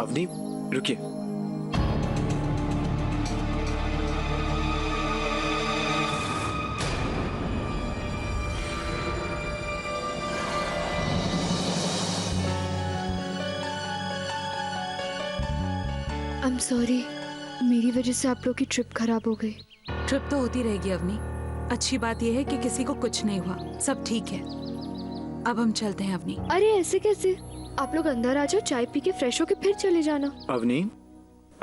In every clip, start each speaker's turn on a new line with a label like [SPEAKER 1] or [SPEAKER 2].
[SPEAKER 1] अवनी रुकिए।
[SPEAKER 2] I'm sorry, मेरी वजह से आप लोग की ट्रिप खराब हो गई।
[SPEAKER 3] ट्रिप तो होती रहेगी अवनी। अच्छी बात यह है कि किसी को कुछ नहीं हुआ, सब ठीक है। अब हम चलते हैं अवनी।
[SPEAKER 2] अरे ऐसे कैसे? आप लोग अंदर आ जाओ, चाय पी के फ्रेश होके फिर चले जाना।
[SPEAKER 1] अवनी,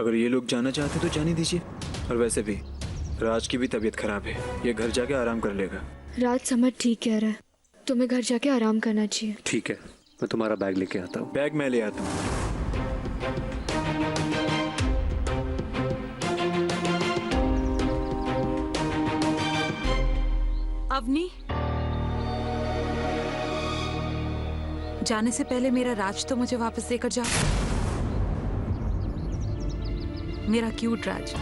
[SPEAKER 1] अगर ये लोग जाना चाहते तो जाने दीजिए। और वैसे भी राज की भी तबीयत खराब है, ये घर जाके आराम कर लेगा।
[SPEAKER 2] राज समझ ठीक कह रहा है, तुम्हें घर जाके आराम करना चाहिए।
[SPEAKER 4] ठीक है, मैं तुम्हारा बैग लेके आता हूँ।
[SPEAKER 1] बैग मैं ले आता हूँ।
[SPEAKER 3] अवनी, जाने से पहले मेरा राज तो मुझे वापस देकर जा। मेरा क्यूट राज।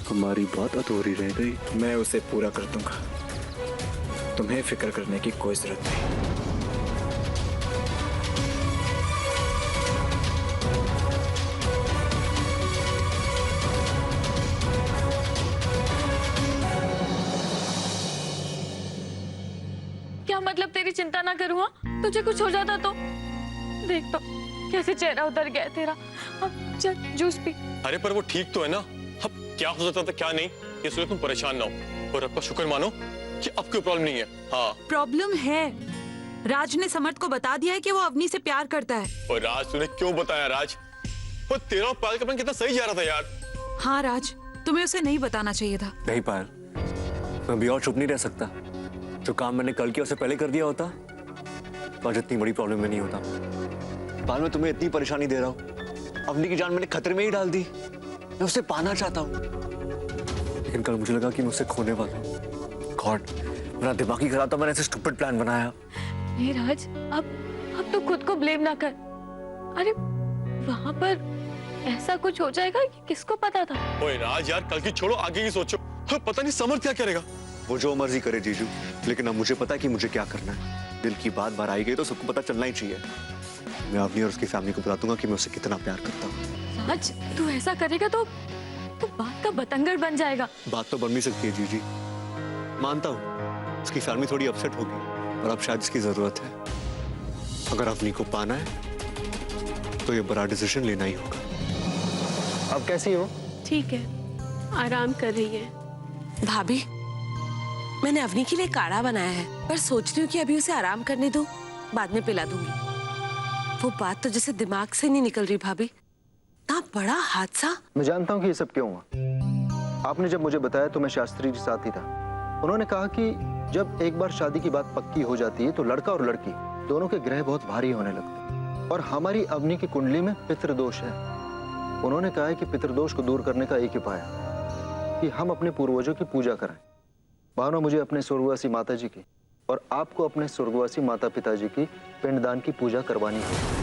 [SPEAKER 4] हमारी बात अधूरी रह गई।
[SPEAKER 1] मैं उसे पूरा कर दूंगा, तुम्हें फिक्र करने की कोई जरूरत नहीं।
[SPEAKER 5] क्या मतलब तेरी चिंता ना करूँ? तुझे कुछ हो जाता तो? देख तो कैसे चेहरा उतर गया है तेरा। अब चल जूस पी।
[SPEAKER 6] अरे पर वो ठीक तो है ना। अब क्या हो सकता था क्या नहीं, ये सोच तुम परेशान ना हो और रब का शुक्र मानो कि अब कोई प्रॉब्लम नहीं है। हाँ
[SPEAKER 3] प्रॉब्लम है। राज ने समर्थ को बता दिया है कि वो अवनी से प्यार करता है।
[SPEAKER 6] और राज तूने क्यों बताया? राज वो तेरा और पायल का प्लान कितना सही जा रहा था यार।
[SPEAKER 3] हाँ राज, तुम्हें उसे नहीं बताना चाहिए था।
[SPEAKER 4] नहीं पायल, मैं अभी और चुप नहीं रह सकता। जो काम मैंने कल किया उसे पहले कर दिया होता, आज इतनी बड़ी प्रॉब्लम में नहीं होता। पायल, मैं तुम्हें इतनी परेशानी दे रहा हूँ, अवनी की जान मैंने खतरे में ही डाल दी। मैं उसे पाना चाहता हूँ, लेकिन कल मुझे लगा कि मैं उसे खोने वाला हूँ। गॉड, मेरा दिमाग ही खराब था, मैंने ऐसे स्टूपिड प्लान बनाया।
[SPEAKER 5] नहीं राज, अब तो खुद को ब्लेम ना कर। अरे वहां पर ऐसा कुछ हो जाएगा कि किसको पता था?
[SPEAKER 6] ओए राज यार, कल की छोड़ो, आगे की सोचो। पता नहीं समर्थ क्या करेगा।
[SPEAKER 4] वो जो मर्जी करे जीजू, लेकिन अब मुझे पता है कि मुझे क्या करना है। दिल की बात बाहर आई गई तो सबको पता चलना ही चाहिए। मैं अवनी और उसकी फैमिली को बता दूंगा कि मैं उसे कितना प्यार करता हूँ।
[SPEAKER 5] राज, तू ऐसा करेगा तो बात का बतंगड़ बन जाएगा।
[SPEAKER 4] बात तो बन भी सकती है जीजी, मानता हूँ उसकी फैमिली थोड़ी अपसेट होगी, और अब शायद इसकी जरूरत है। अगर अवनी को पाना है तो ये बड़ा डिसीजन लेना ही होगा।
[SPEAKER 1] अब कैसी हो?
[SPEAKER 7] ठीक है, आराम कर रही है।
[SPEAKER 8] भाभी, मैंने अवनी के लिए काढ़ा बनाया है, पर सोच रही हूँ कि अभी उसे आराम करने दो, बाद में पिला दूंगी। वो बात तो जैसे दिमाग से नहीं निकल रही भाभी। इतना बड़ा हादसा।
[SPEAKER 9] मैं जानता हूँ कि ये सब क्यों हुआ। आपने जब मुझे बताया तो मैं शास्त्री जी साथ ही था। उन्होंने कहा कि जब एक बार शादी की बात पक्की हो जाती है तो लड़का और लड़की दोनों के ग्रह बहुत भारी होने लगते हैं, और हमारी अवनी की कुंडली में पितृदोष है। उन्होंने कहा है कि पितृदोष को दूर करने का एक उपाय है कि हम अपने पूर्वजों की पूजा कराएं। भावना, मुझे अपने स्वर्गवासी माता जी की और आपको अपने स्वर्गवासी माता पिताजी की पिंडदान की पूजा करवानी है।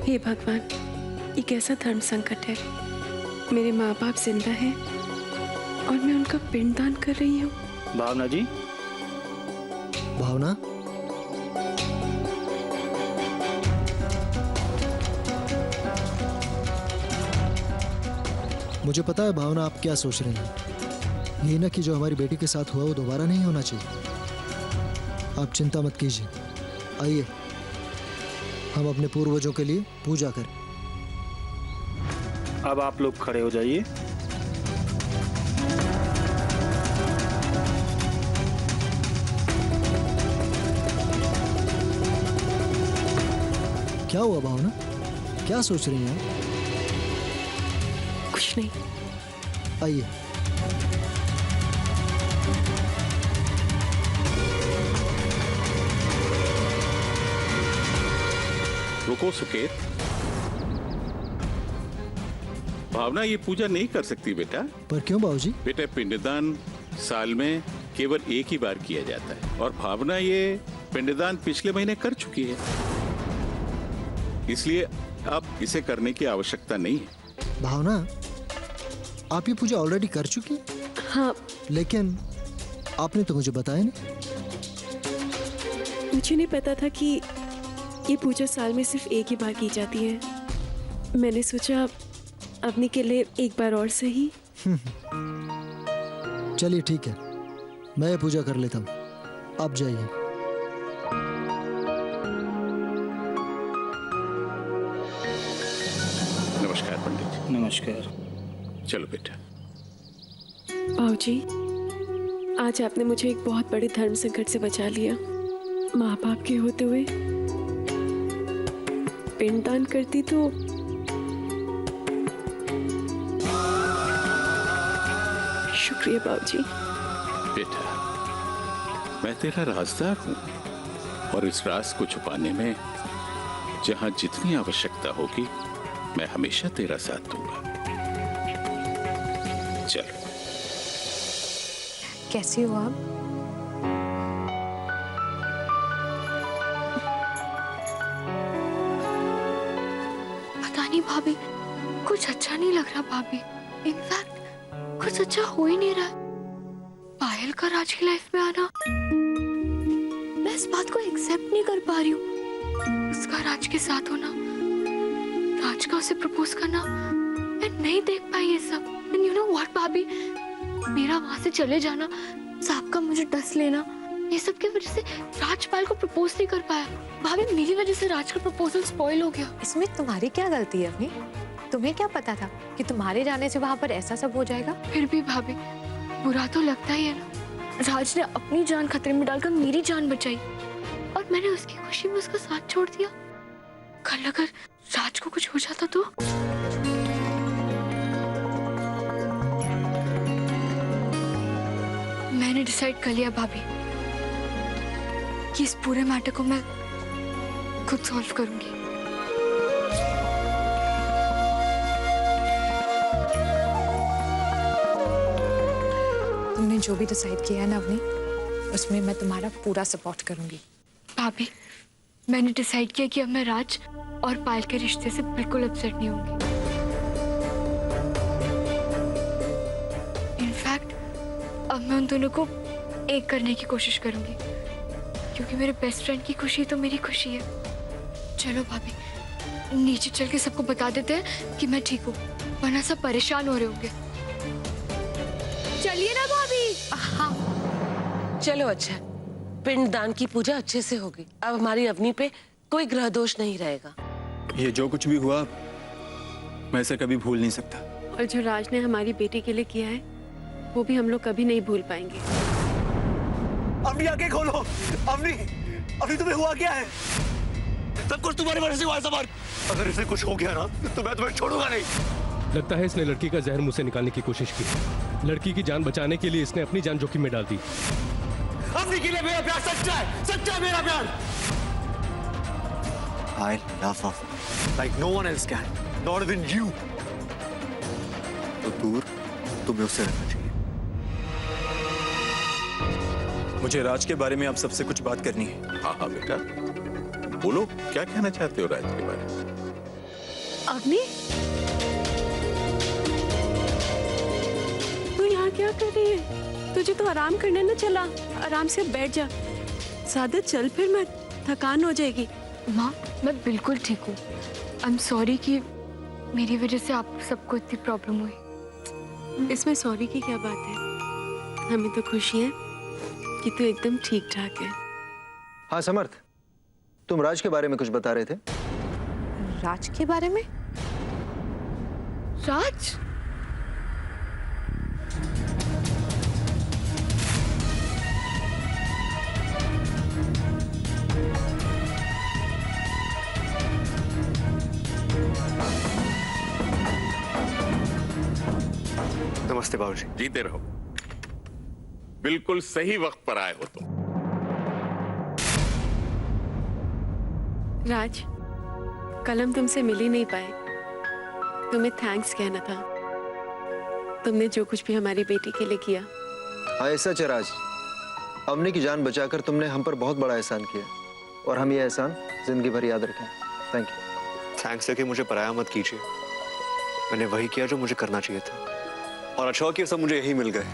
[SPEAKER 7] हे भगवान, ये कैसा धर्म संकट है। मेरे माँ बाप जिंदा हैं और मैं उनका पिंडदान कर रही हूँ।
[SPEAKER 1] भावना जी।
[SPEAKER 9] भावना, मुझे पता है भावना आप क्या सोच रही हैं। ये ना कि जो हमारी बेटी के साथ हुआ वो दोबारा नहीं होना चाहिए। आप चिंता मत कीजिए, आइए हम अपने पूर्वजों के लिए पूजा करें।
[SPEAKER 1] अब आप लोग खड़े हो जाइए।
[SPEAKER 9] क्या हुआ भावना, क्या सोच रही हैं?
[SPEAKER 7] कुछ नहीं।
[SPEAKER 9] आइए।
[SPEAKER 10] रुको सुकेत, भावना ये पूजा नहीं कर सकती बेटा।
[SPEAKER 9] पर क्यों बाबूजी?
[SPEAKER 10] बेटा पिंडदान साल में केवल एक ही बार किया जाता है और भावना ये पिंडदान पिछले महीने कर चुकी है, इसलिए अब इसे करने की आवश्यकता नहीं है।
[SPEAKER 9] भावना, आप ये पूजा ऑलरेडी कर चुकी हैं?
[SPEAKER 7] हाँ।
[SPEAKER 9] लेकिन आपने तो मुझे बताया नहीं।
[SPEAKER 7] मुझे नहीं पता था कि ये पूजा साल में सिर्फ एक ही बार की जाती है। मैंने सोचा अपने के लिए एक बार और सही।
[SPEAKER 9] चलिए ठीक है, मैं ये पूजा कर लेता हूँ, आप जाइए।
[SPEAKER 10] नमस्कार पंडित जी।
[SPEAKER 1] नमस्कार।
[SPEAKER 10] चलो बेटा।
[SPEAKER 7] बाबूजी, आज आपने मुझे एक बहुत बड़े धर्म संकट से बचा लिया। माँ बाप के होते हुए पिंडदान करती तो शुक्रिया बाबूजी।
[SPEAKER 10] बेटा, मैं तेरा राजदार हूँ और इस राज को छुपाने में जहाँ जितनी आवश्यकता होगी मैं हमेशा तेरा साथ दूंगा। चलो।
[SPEAKER 3] कैसी हो आप?
[SPEAKER 2] पता नहीं भाभी, कुछ अच्छा नहीं लग रहा भाभी। इनफैक्ट कुछ अच्छा हो ही नहीं रहा। पायल का राज की लाइफ में आना, मैं इस बात को एक्सेप्ट नहीं कर पा रही हूँ। उसका राज के साथ होना, राज का उसे प्रपोज करना, मैं नहीं देख पाई ये सब। एंड यू नो व्हाट भाभी, मेरा वहां से चले जाना, सांप का मुझे डस लेना, ये सब की वजह से राज पायल को प्रपोज नहीं कर पाया। भाभी, मेरी वजह से राज का प्रपोजल स्पॉइल हो गया।
[SPEAKER 3] इसमें तुम्हारी क्या गलती है अपनी? तुम्हें क्या पता था कि तुम्हारे जाने से वहां पर ऐसा सब हो जाएगा?
[SPEAKER 2] फिर भी भाभी, बुरा तो लगता ही है ना। राज ने अपनी जान खतरे में डालकर मेरी जान बचाई और मैंने उसकी खुशी में उसका साथ छोड़ दिया। कल अगर राज को कुछ हो जाता तो? मैंने डिसाइड कर लिया भाभी कि इस पूरे मैटर को मैं खुद सॉल्व करूंगी।
[SPEAKER 3] तुमने जो भी डिसाइड किया है ना अवनी, उसमें मैं तुम्हारा पूरा सपोर्ट करूंगी।
[SPEAKER 2] भाभी, मैंने डिसाइड किया कि अब मैं राज और पायल के रिश्ते से बिल्कुल अपसेट नहीं होंगी। इनफैक्ट अब मैं उन दोनों को एक करने की कोशिश करूंगी, क्योंकि मेरे बेस्ट फ्रेंड की खुशी तो मेरी खुशी है। चलो भाभी, नीचे चल के सबको बता देते हैं कि मैं ठीक हूँ, वरना सब परेशान हो रहे होंगे। चलिए ना भाभी।
[SPEAKER 8] हाँ चलो, अच्छा पिंडदान की पूजा अच्छे से होगी। अब हमारी अवनी पे कोई ग्रह दोष नहीं रहेगा।
[SPEAKER 1] ये जो कुछ भी हुआ, मैं इसे कभी भूल नहीं सकता।
[SPEAKER 7] और जो राज ने हमारी बेटी के लिए किया है, वो भी हम लोग कभी नहीं भूल पाएंगे।
[SPEAKER 4] अवनी आंखें खोलो। अवनी, अवनी तुम्हें हुआ क्या है? सब कुछ तुम्हारी वजह से हुआ है समान। अगर इसे कुछ हो गया ना तो मैं तुम्हें छोड़ूंगा नहीं।
[SPEAKER 11] लगता है इसने लड़की का जहर मुंह से निकालने की कोशिश की। लड़की की जान बचाने के लिए इसने अपनी जान जोखिम में डाल दी।
[SPEAKER 4] अवनी के लिए मेरा प्यार सच्चा है मेरा प्यार। I love her like no one else can, not even you. तो दूर तुम्हें उससे रहना चाहिए।
[SPEAKER 1] मुझे राज के बारे में आप सबसे कुछ बात करनी है।
[SPEAKER 10] हाँ हाँ बेटा, बोलो क्या कहना चाहते हो राज के बारे में?
[SPEAKER 7] अवनी, तू यहाँ क्या कर रही है? तुझे तो आराम करने न चला। आराम से बैठ जा। सादा चल फिर, मत, थकान हो जाएगी।
[SPEAKER 2] माँ, मैं बिल्कुल ठीक हूँ। आई एम सॉरी कि मेरी वजह से आप सबको इतनी प्रॉब्लम हुई।
[SPEAKER 7] इसमें सॉरी की क्या बात है? हमें तो खुशी है कि तू एकदम ठीक ठाक है।
[SPEAKER 9] हाँ समर्थ, तुम राज के बारे में कुछ बता रहे थे।
[SPEAKER 3] राज के बारे में?
[SPEAKER 2] राज?
[SPEAKER 4] नमस्ते बाबूजी।
[SPEAKER 10] जीते रहो। बिल्कुल सही वक्त पर आए हो तुम।
[SPEAKER 7] राज, कल हम तुमसे मिल ही नहीं पाए। तुम्हें थैंक्स कहना था। तुमने जो कुछ भी हमारी बेटी के लिए किया।
[SPEAKER 9] हाँ ऐसा चराज, अवनी की जान बचाकर तुमने हम पर बहुत बड़ा एहसान किया और हम ये एहसान जिंदगी भर याद रखें। Thank you.
[SPEAKER 4] थैंक्स लेके मुझे पराया मत कीजिए। मैंने वही किया जो मुझे करना चाहिए था और अच्छा हुआ कि सब मुझे यही मिल गए।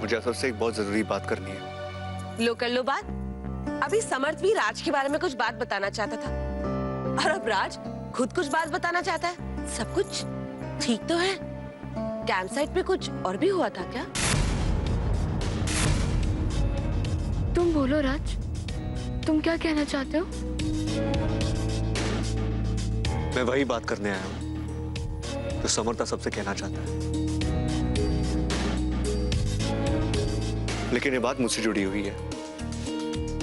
[SPEAKER 4] मुझे असल से एक बहुत जरूरी बात करनी है।
[SPEAKER 8] लो कर लो बात। अभी समर्थ भी राज के बारे में कुछ बात बताना चाहता था और अब राज खुद कुछ बात बताना चाहता है। सब कुछ ठीक तो है? कैंप साइट पे कुछ और भी हुआ था क्या?
[SPEAKER 2] तुम बोलो राज, तुम क्या कहना चाहते हो?
[SPEAKER 4] मैं वही बात करने आया हूँ जो समर्था सबसे कहना चाहता है, लेकिन ये बात मुझसे जुड़ी हुई है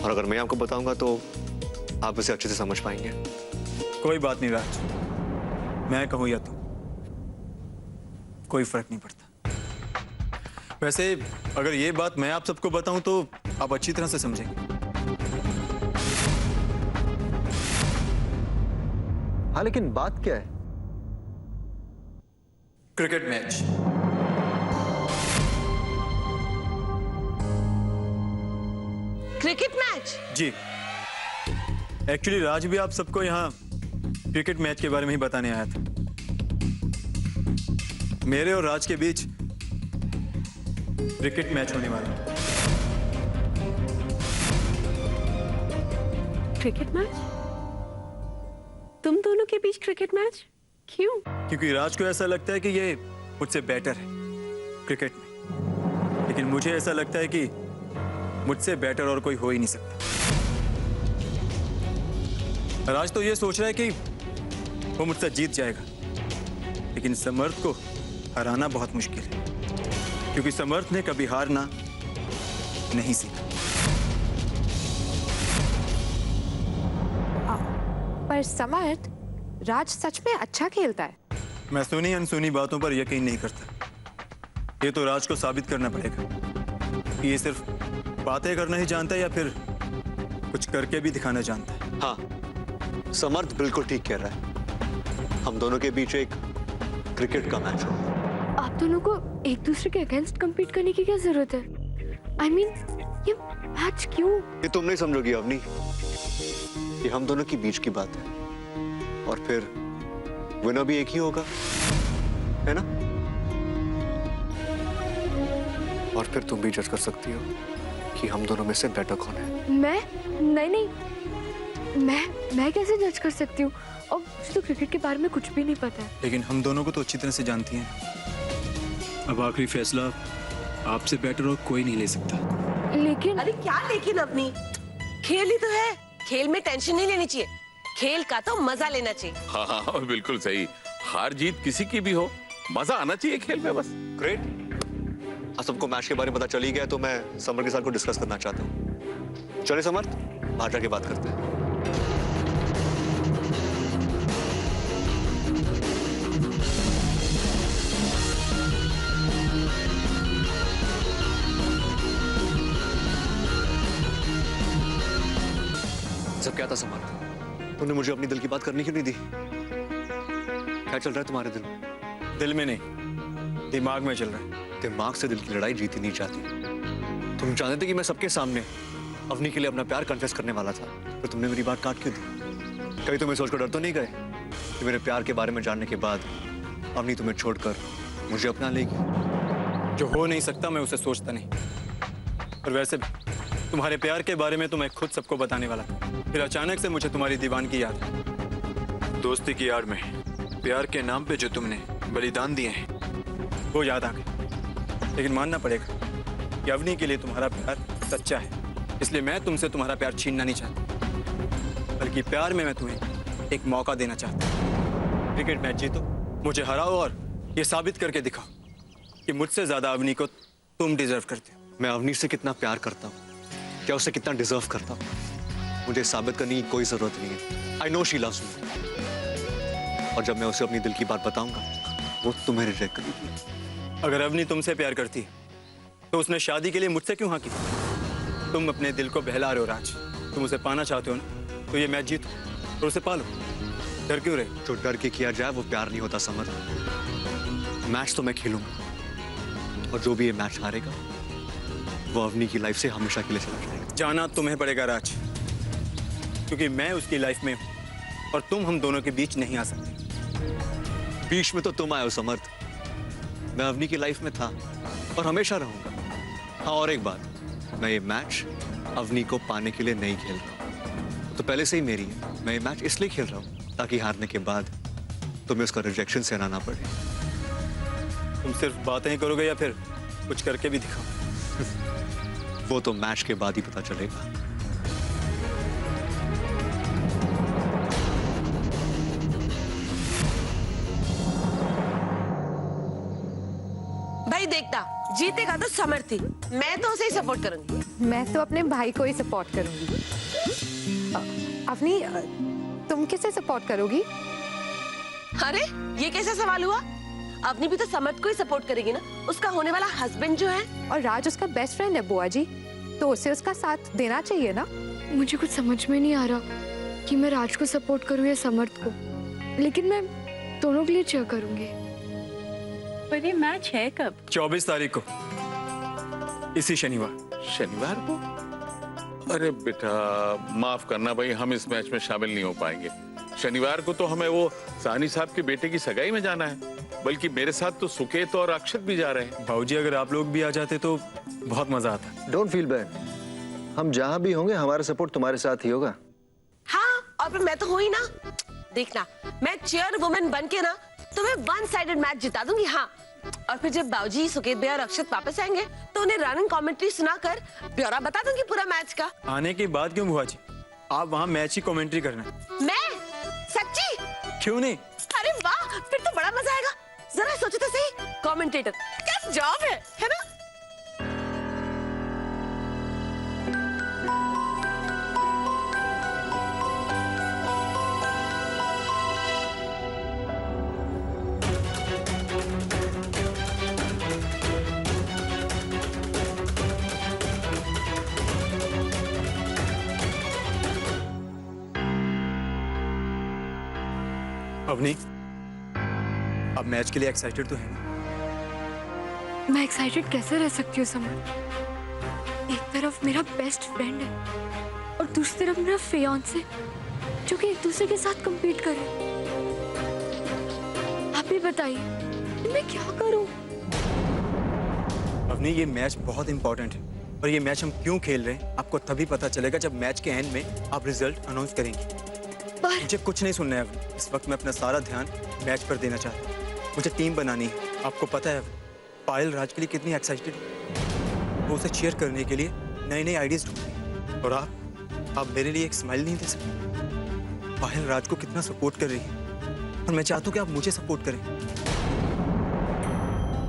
[SPEAKER 4] और अगर मैं आपको बताऊंगा तो आप इसे अच्छे से समझ पाएंगे।
[SPEAKER 1] कोई बात नहीं राज, मैं कहूँ या तुम, कोई फर्क नहीं पड़ता। वैसे अगर ये बात मैं आप सबको बताऊं तो आप अच्छी तरह से समझेंगे।
[SPEAKER 9] हाँ लेकिन बात क्या है?
[SPEAKER 1] Cricket match.
[SPEAKER 8] Cricket match?
[SPEAKER 1] जी, एक्चुअली राज भी आप सबको यहाँ क्रिकेट मैच के बारे में ही बताने आया था। मेरे और राज के बीच क्रिकेट मैच होने वाला है।
[SPEAKER 7] Cricket match? तुम दोनों के बीच क्रिकेट मैच? क्यों?
[SPEAKER 1] क्योंकि राज को ऐसा लगता है कि ये मुझसे बेटर है क्रिकेट में, लेकिन मुझे ऐसा लगता है कि मुझसे बेटर और कोई हो ही नहीं सकता। राज तो ये सोच रहा है कि वो मुझसे जीत जाएगा, लेकिन समर्थ को हराना बहुत मुश्किल है, क्योंकि समर्थ ने कभी हारना नहीं सीखा।
[SPEAKER 12] पर समर्थ, राज सच में अच्छा खेलता है।
[SPEAKER 1] मैं सुनी अनसुनी बातों पर यकीन नहीं करता। ये तो राज को साबित करना पड़ेगा कि ये सिर्फ बातें करना ही जानता है या फिर कुछ करके भी दिखाना जानता है।
[SPEAKER 4] हाँ, समर्थ बिल्कुल ठीक कह रहा है। हम दोनों के बीच एक क्रिकेट का मैच हो।
[SPEAKER 2] आप दोनों को एक दूसरे के अगेंस्ट compete करने की क्या जरूरत है? I mean, ये मैच क्यों?
[SPEAKER 4] ये तुम नहीं समझोगी अवनी, ये हम दोनों के बीच की बात है और फिर विनर भी एक ही होगा, है ना? और फिर तुम भी जज कर सकती हो कि हम दोनों में से बेटर कौन है।
[SPEAKER 2] मैं? नहीं, मैं कैसे जज कर सकती हूँ? और मुझे तो क्रिकेट के बारे में कुछ भी नहीं पता है।
[SPEAKER 1] लेकिन हम दोनों को तो अच्छी तरह से जानती हैं। अब आखिरी फैसला आपसे बेटर और कोई नहीं ले सकता।
[SPEAKER 2] लेकिन
[SPEAKER 8] अरे क्या लेकिन? अपनी खेल ही तो है। खेल में टेंशन नहीं लेनी चाहिए, खेल का तो मजा लेना चाहिए।
[SPEAKER 10] हाँ हाँ बिल्कुल सही। हार जीत किसी की भी हो, मजा आना चाहिए खेल में बस।
[SPEAKER 4] ग्रेट। आज सबको मैच के बारे में पता चल ही गया तो मैं समर के साथ को डिस्कस करना चाहता हूँ। चलिए समर्थ, बाहर जाके बात करते हैं। सब क्या था समर्थ? तुमने मुझे अपनी दिल की बात करने क्यों नहीं दी? क्या चल रहा है तुम्हारे दिल में?
[SPEAKER 1] दिल में नहीं, दिमाग में चल रहा है।
[SPEAKER 4] दिमाग से दिल की लड़ाई जीती नहीं जाती। तुम जानते थे कि मैं सबके सामने अवनी के लिए अपना प्यार कन्फेस करने वाला था, तो तुमने मेरी बात काट क्यों दी? कहीं तुम ये सोचकर डर तो नहीं गए कि मेरे प्यार के बारे में जानने के बाद अवनी तुम्हें छोड़कर मुझे अपना लेगी?
[SPEAKER 1] जो हो नहीं सकता मैं उसे सोचता नहीं। और वैसे भी तुम्हारे प्यार के बारे में तो मैं खुद सबको बताने वाला था, फिर अचानक से मुझे तुम्हारी दीवानगी याद आई। दोस्ती की आड़ में प्यार के नाम पे जो तुमने बलिदान दिए हैं वो याद आ गए। लेकिन मानना पड़ेगा कि अवनी के लिए तुम्हारा प्यार सच्चा है, इसलिए मैं तुमसे तुम्हारा प्यार छीनना नहीं चाहता, बल्कि प्यार में मैं तुम्हें एक मौका देना चाहता हूँ। क्रिकेट मैच जीतो, मुझे हराओ और ये साबित करके दिखाओ कि मुझसे ज्यादा अवनी को तुम डिजर्व करते हो।
[SPEAKER 4] मैं अवनी से कितना प्यार करता हूँ, क्या उसे कितना डिजर्व करता हूँ, मुझे साबित करने की कोई जरूरत नहीं है। I know she loves me. और जब मैं उसे अपनी दिल की बात बताऊंगा वो तुम्हें रिजेक्ट करेगी।
[SPEAKER 1] अगर अवनी तुमसे प्यार करती तो उसने शादी के लिए मुझसे क्यों हाँ की? तुम अपने दिल को बहला रहे हो राज। तुम उसे पाना चाहते हो ना, तो ये मैच जीतो और उसे पालो। डर क्यों रहे?
[SPEAKER 4] जो डर के किया जाए वो प्यार नहीं होता समर्थ। मैच तो मैं खेलूंगा और जो भी ये मैच हारेगा वो अवनी की लाइफ से हमेशा के लिए चला जाएगा।
[SPEAKER 1] जाना तुम्हें पड़ेगा राज, क्योंकि मैं उसकी लाइफ में हूं और तुम हम दोनों के बीच नहीं आ सकते।
[SPEAKER 4] बीच में तो तुम आए हो समर्थ। मैं अवनी की लाइफ में था और हमेशा रहूंगा। हाँ, और एक बात, मैं ये मैच अवनी को पाने के लिए नहीं खेल रहा, तो पहले से ही मेरी है। मैं ये मैच इसलिए खेल रहा हूँ ताकि हारने के बाद तुम्हें उसका रिजेक्शन सहना ना पड़े।
[SPEAKER 1] तुम सिर्फ बातें करोगे या फिर कुछ करके भी दिखाओ?
[SPEAKER 4] वो तो मैच के बाद ही पता चलेगा।
[SPEAKER 8] भाई देखता, जीतेगा तो समर्थ ही। मैं तो उसे ही सपोर्ट करूंगी।
[SPEAKER 12] मैं तो अपने भाई को ही सपोर्ट करूंगी। अवनी, तुम किसे सपोर्ट करोगी?
[SPEAKER 8] अरे ये कैसा सवाल हुआ? अवनी भी तो समर्थ को ही सपोर्ट करेगी ना, उसका होने वाला हस्बैंड जो है।
[SPEAKER 12] और राज उसका बेस्ट फ्रेंड है बुआ जी, तो उसे उसका साथ देना चाहिए ना।
[SPEAKER 2] मुझे कुछ समझ में नहीं आ रहा कि मैं राज को सपोर्ट करूं या समर्थ को, लेकिन मैं दोनों के लिए चेयर करूंगी।
[SPEAKER 5] पर ये मैच है कब?
[SPEAKER 1] 24 तारीख को, इसी शनिवार।
[SPEAKER 10] शनिवार को? अरे बेटा माफ करना भाई, हम इस मैच में शामिल नहीं हो पाएंगे। शनिवार को तो हमें वो सानी साहब के बेटे की सगाई में जाना है, बल्कि मेरे साथ तो सुकेत और अक्षत भी जा रहे हैं।
[SPEAKER 1] भाऊजी अगर आप लोग भी आ जाते तो बहुत मजा आता।
[SPEAKER 9] डोंट फील बैड, हम जहां भी होंगे हमारा सपोर्ट तुम्हारे साथ ही होगा।
[SPEAKER 8] हाँ, और फिर मैं तो हूं ही ना। देखना, मैं चेयर वुमेन बन के ना तुम्हें वन साइडेड मैच जिता दूंगी। हाँ, और फिर जब बाबूजी, सुकेत भाई और अक्षत वापस आएंगे तो उन्हें रनिंग कमेंट्री सुनाकर ब्यौरा बता दूंगी पूरा मैच का।
[SPEAKER 1] आने के बाद क्यों बुआ जी? आप वहाँ मैच की कमेंट्री करना।
[SPEAKER 8] मैं? सच्ची?
[SPEAKER 1] क्यों नहीं?
[SPEAKER 8] अरे वाह, फिर तो बड़ा मजा आएगा। जरा सोचो तो सही, कमेंटेटर क्या जॉब है ना?
[SPEAKER 1] अवनी, अब मैच के लिए एक्साइटेड तो है ना?
[SPEAKER 2] मैं एक्साइटेड कैसे रह सकती हूँ समर? एक तरफ मेरा बेस्ट फ्रेंड है और दूसरी तरफ मेरा फियांसे, जो कि एक दूसरे के साथ compete कर रहे हैं। आप ही बताइए मैं क्या करूँ?
[SPEAKER 1] अवनी, ये मैच बहुत इंपॉर्टेंट है और ये मैच हम क्यों खेल रहे हैं आपको तभी पता चलेगा जब मैच के एंड में आप रिजल्ट अनाउंस करेंगी। मुझे कुछ नहीं सुनना है अवनी। इस वक्त मैं अपना सारा ध्यान मैच पर देना चाहता हूँ। मुझे टीम बनानी है। आपको पता है पायल राज के लिए कितनी एक्साइटेड है। वो उसे चीयर करने के लिए नई नई आइडियाज ढूंढ रही है। और आप मेरे लिए एक स्माइल नहीं दे सकते? पायल राज को कितना सपोर्ट कर रही है और मैं चाहता हूँ कि आप मुझे सपोर्ट करें।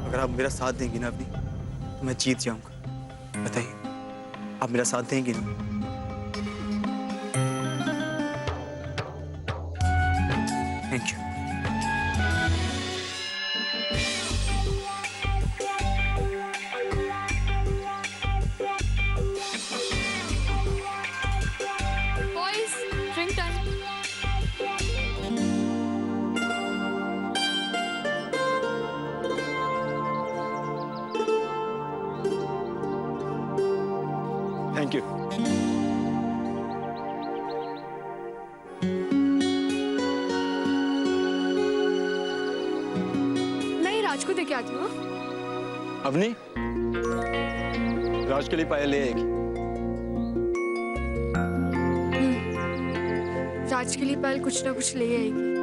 [SPEAKER 1] अगर आप मेरा साथ देंगी ना अवनी, तो मैं जीत जाऊंगा। बताइए, आप मेरा साथ देंगी ना? Thank you.
[SPEAKER 2] Boys, drink time.
[SPEAKER 1] Thank you.
[SPEAKER 2] राज को देके आती हूँ।
[SPEAKER 1] अवनी, राज के लिए पायल ले आएगी।
[SPEAKER 2] राज के लिए पायल कुछ ना कुछ ले आएगी।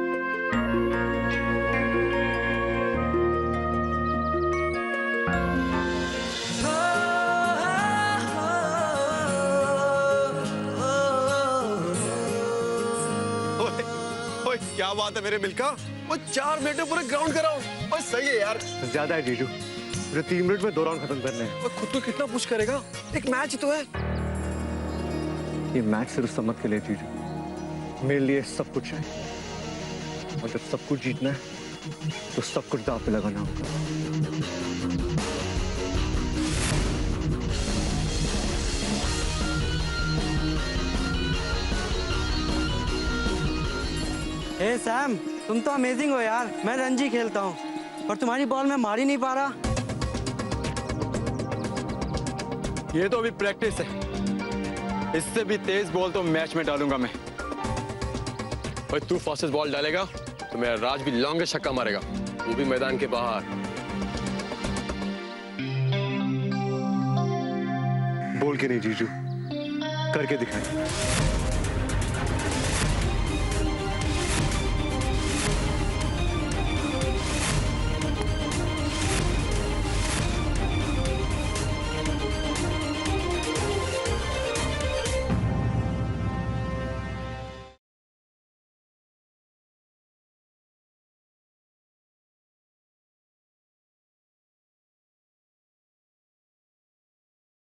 [SPEAKER 13] ओए, क्या बात है मेरे मिल्का? वो 4 मिनट में पूरे ग्राउंड कराओ। ओए सही है यार।
[SPEAKER 4] ज्यादा है जीजू, मुझे 3 मिनट में 2 राउंड खत्म करने हैं।
[SPEAKER 13] और खुद को कितना पुश करेगा? एक मैच ही तो है।
[SPEAKER 4] ये मैच सिर्फ समझ के लिए जीजू, मेरे लिए सब कुछ है। और जब सब कुछ जीतना है तो सब कुछ दांव पे लगाना होगा।
[SPEAKER 14] हे सैम, तुम तो अमेजिंग हो यार। मैं रणजी खेलता हूँ और तुम्हारी बॉल मैं मार ही नहीं पा रहा।
[SPEAKER 1] ये तो अभी प्रैक्टिस है, इससे भी तेज बॉल तो मैच में डालूंगा मैं।
[SPEAKER 6] भाई तू फास्टेस्ट बॉल डालेगा तो मेरा राज भी लॉन्गेस्ट छक्का मारेगा, वो भी मैदान के बाहर।
[SPEAKER 4] बोल के नहीं जीजू, करके दिखाएं।